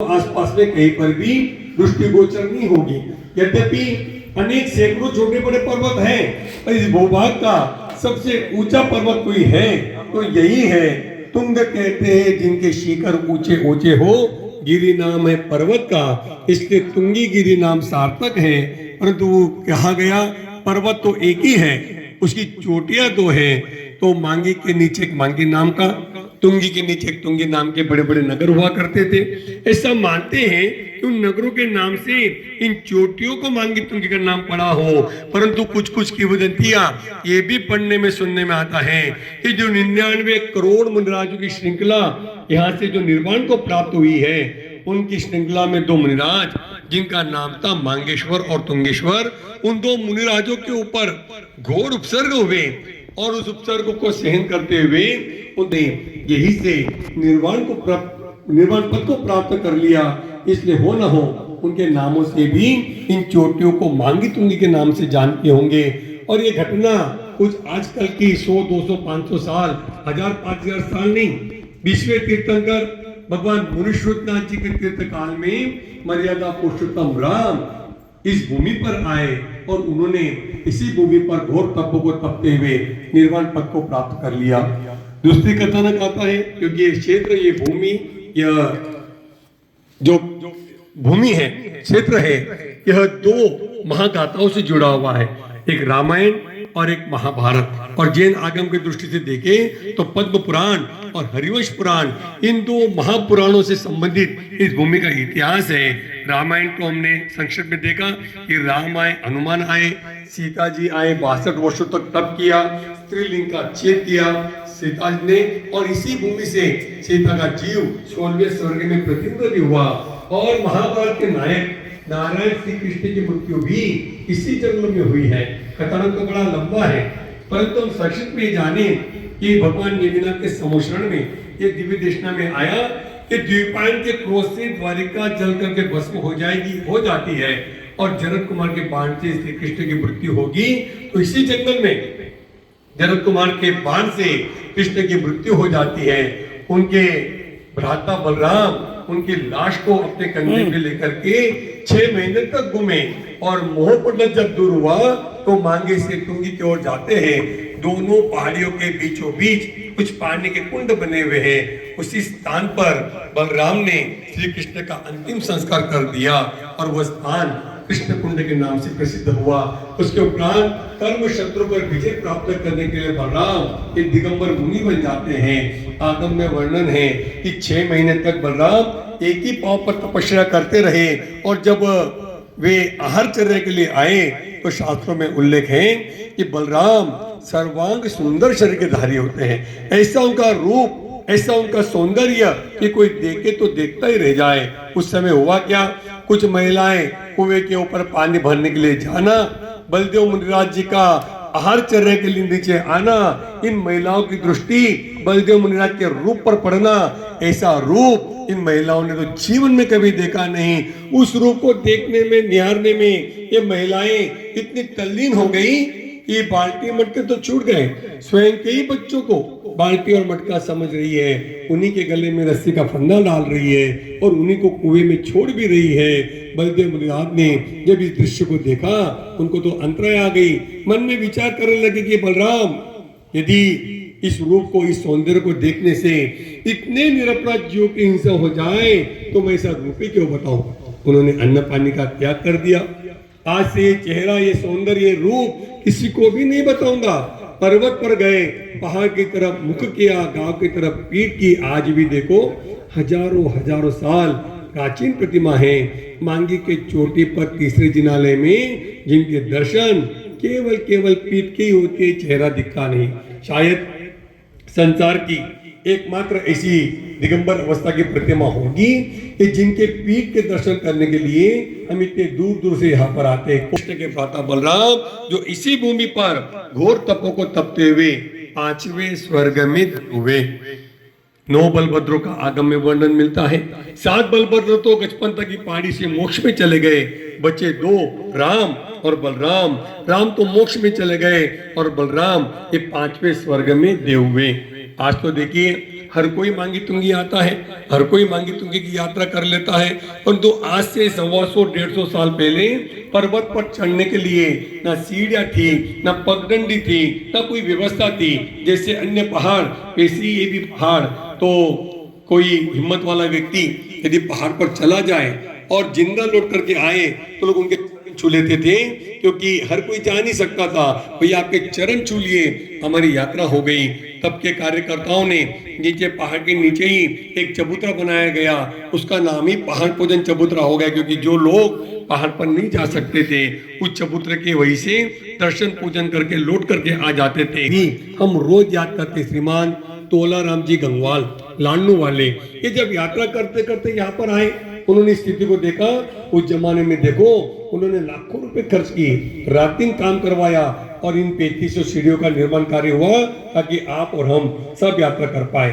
आसपास में कहीं पर भी दृष्टिगोचर नहीं होगी। यद्यपि अनेक सैकड़ों छोटे बड़े पर्वत हैं, पर इस भूभाग का सबसे ऊंचा पर्वत कोई है तो यही है। तुंग कहते हैं जिनके शिखर ऊंचे ऊंचे हो, गिरि नाम है पर्वत का, इसलिए तुंगी गिरि नाम सार्थक है। परंतु वो कहा गया पर्वत तो एक ही है, उसकी चोटियां दो है। तो मांगी के नीचे एक मांगी नाम का, तुंगी के नीचे एक तुंगी नाम के बड़े बड़े नगर हुआ करते थे। ऐसा मानते हैं कि उन नगरों के नाम से इन चोटियों को मांगी तुंगी का नाम पड़ा हो। परंतु कुछ कुछ की वदंतियां ये भी पढ़ने में सुनने में आता है कि जो 99 करोड़ मुनिराजों की श्रृंखला यहाँ से जो निर्वाण को प्राप्त हुई है, उनकी श्रृंखला में 2 मुनिराज जिनका नाम था मांगेश्वर और तुंगेश्वर, उन 2 मुनिराजों के ऊपर घोर उपसर्ग हुए और उस उपसर्ग को सहन करते हुए उन्होंने यही से निर्वाण पद को प्राप्त कर लिया। इसलिए हो न हो उनके नामों से भी इन चोटियों को मांगी तुंगी के नाम से जानते होंगे। और ये घटना कुछ आजकल की 100, 200, 500 साल, 1000, 5000 साल नहीं, 20वें तीर्थंकर भगवान मुनिश्रुतनाथ जी के तीर्थ काल में मर्यादा पुरुषोत्तम राम इस भूमि पर आए और उन्होंने इसी भूमि पर घोर तपों को तपते हुए निर्वाण पद को प्राप्त कर लिया। दूसरी कथानक आता है, क्योंकि ये क्षेत्र, ये भूमि, यह जो भूमि है, क्षेत्र है, यह 2 महागाथाओं से जुड़ा हुआ है, एक रामायण और एक महाभारत। और जैन आगम की दृष्टि से देखें तो पद्म पुराण और हरिवंश पुराण, इन 2 महापुराणों से संबंधित इस भूमि का इतिहास है। रामायण को हमने संक्षिप्त में देखा कि राम आए, हनुमान आए, सीता जी आए, 62 वर्षों तक तप किया, स्त्रीलिंग का छेद किया सीता जी ने, और इसी भूमि से सीता का जीव 16वें स्वर्ग में प्रतिनिधि हुआ। और महाभारत के नायक नारायण श्री कृष्ण की मृत्यु भी इसी जन्म में हुई है। कथानक तो बड़ा लंबा है, परंतु हम संक्षिप्त में जाने कि भगवान नेमिनाथ के सम्मोषण में ये दिव्य देशना में आया कि द्वीपायन के क्रोध से द्वारिका जल करके भस्म हो जाती है, और जनक कुमार के बाण से श्री कृष्ण की मृत्यु होगी। तो इसी जंगल में जनक कुमार के बाण से कृष्ण की मृत्यु हो जाती है। उनके भ्राता बलराम उनकी लाश को अपने कंधे पे लेकर के 6 महीने तक घूमे, और मोह पटल जब दूर हुआ तो मांगे से तुंगी की ओर जाते हैं। दोनों पहाड़ियों के बीचों बीच कुछ पानी के कुंड बने हुए हैं। उसी स्थान पर बलराम ने श्री कृष्ण का अंतिम संस्कार कर दिया और वह स्थान कृष्ण कुंड के नाम से प्रसिद्ध हुआ। उसके उपरांत कर्म शत्रु पर विजय प्राप्त करने के लिए बलराम एक दिगंबर मुनि बन जाते हैं। आगम में वर्णन है कि 6 महीने तक बलराम एक ही पांव पर तपस्या करते रहे, और जब वे आहारचर्या के लिए आए तो शास्त्रों में उल्लेख है कि बलराम सर्वांग सुंदर शरीर के धारी होते हैं। ऐसा उनका रूप, ऐसा उनका सौंदर्य कि कोई देखे तो देखता ही रह जाए। उस समय हुआ क्या, कुछ महिलाएं कुएं के ऊपर पानी भरने के लिए जाना, बलदेव मुनिराज जी का आहारचर्या के लिए नीचे आना, इन महिलाओं की दृष्टि बलदेव मुनिराज के रूप पर पड़ना, ऐसा रूप इन महिलाओं ने तो जीवन में कभी देखा नहीं। उस रूप को देखने में, निहारने में ये महिलाएं इतनी तल्लीन हो गई कि बाल्टी मटके तो छूट गए, स्वयं के ही बच्चों को बाल्टी और मटका समझ रही है, उन्हीं के गले में रस्सी का फंदा डाल रही है और उन्हीं को कुएं में छोड़ भी रही है। बलदेव मुनिराज ने जब इस दृश्य को देखा, उनको तो अंतराय आ गई। मन में विचार करने लगे कि बलराम, यदि इस रूप को, इस सौंदर्य को देखने से इतने निरपराध जीवों की हिंसा हो जाए तो मैं ऐसा रूप ही क्यों बताऊं। उन्होंने अन्न पानी का त्याग कर दिया। आज से ये चेहरा, ये सौंदर्य, ये रूप किसी को भी नहीं बताऊंगा। पर्वत पर गए, पहाड़ की तरफ मुख किया, गांव की तरफ पीठ की। आज भी देखो हजारों हजारों साल प्राचीन प्रतिमा है मांगी के चोटी पर तीसरे जिनालय में, जिनके दर्शन केवल पीठ के ही होते, चेहरा दिखता नहीं। शायद संसार की एकमात्र ऐसी दिगंबर अवस्था की प्रतिमा होगी कि जिनके पीठ के दर्शन करने के लिए हम इतने दूर दूर से यहाँ पर आते हैं। कृष्ण के भ्राता बलराम जो इसी भूमि पर घोर तपों को तपते हुए 5वें स्वर्ग में हुए। 9 बलभद्रों का आगम में वर्णन मिलता है। 7 बलभद्र तो गजपंथा की पहाड़ी से मोक्ष में चले गए, बचे 2 राम और बलराम। राम तो मोक्ष में चले गए और बलराम ये 5वें स्वर्ग में देव हुए। आज तो देखिए हर कोई मांगी तुंगी आता है, हर कोई मांगी तुंगी की यात्रा कर लेता है, परंतु आज से 125-150 साल पहले पर्वत पर चढ़ने के लिए ना सीढ़ियां थी, ना पगडंडी थी, ना कोई व्यवस्था थी। जैसे अन्य पहाड़ वैसे ही ये भी पहाड़। तो कोई हिम्मत वाला व्यक्ति यदि पहाड़ पर चला जाए और जिंदा लौट करके आए तो लोग उनके छू लेते थे, क्योंकि हर कोई जा नहीं सकता था। भैया आपके चरण छू लिए, हमारी यात्रा हो गई। तब के कार्यकर्ताओं ने नीचे पहाड़ के नीचे ही एक चबूतरा बनाया गया, उसका नाम ही पहाड़ पूजन चबूतरा हो गया, क्योंकि जो लोग पहाड़ पर नहीं जा सकते थे उस चबूतरे के वहीं से दर्शन पूजन करके लौट करके आ जाते थे। हम रोज याद करते श्रीमान तोलाराम जी गंगवाल लाडनू वाले, ये जब यात्रा करते करते यहाँ पर आए, उन्होंने स्थिति को देखा। उस जमाने में देखो उन्होंने लाखों रुपए खर्च किए, रात दिन काम करवाया और इन 3500 सीढ़ियों का निर्माण कार्य हुआ ताकि आप और हम सब यात्रा कर पाए।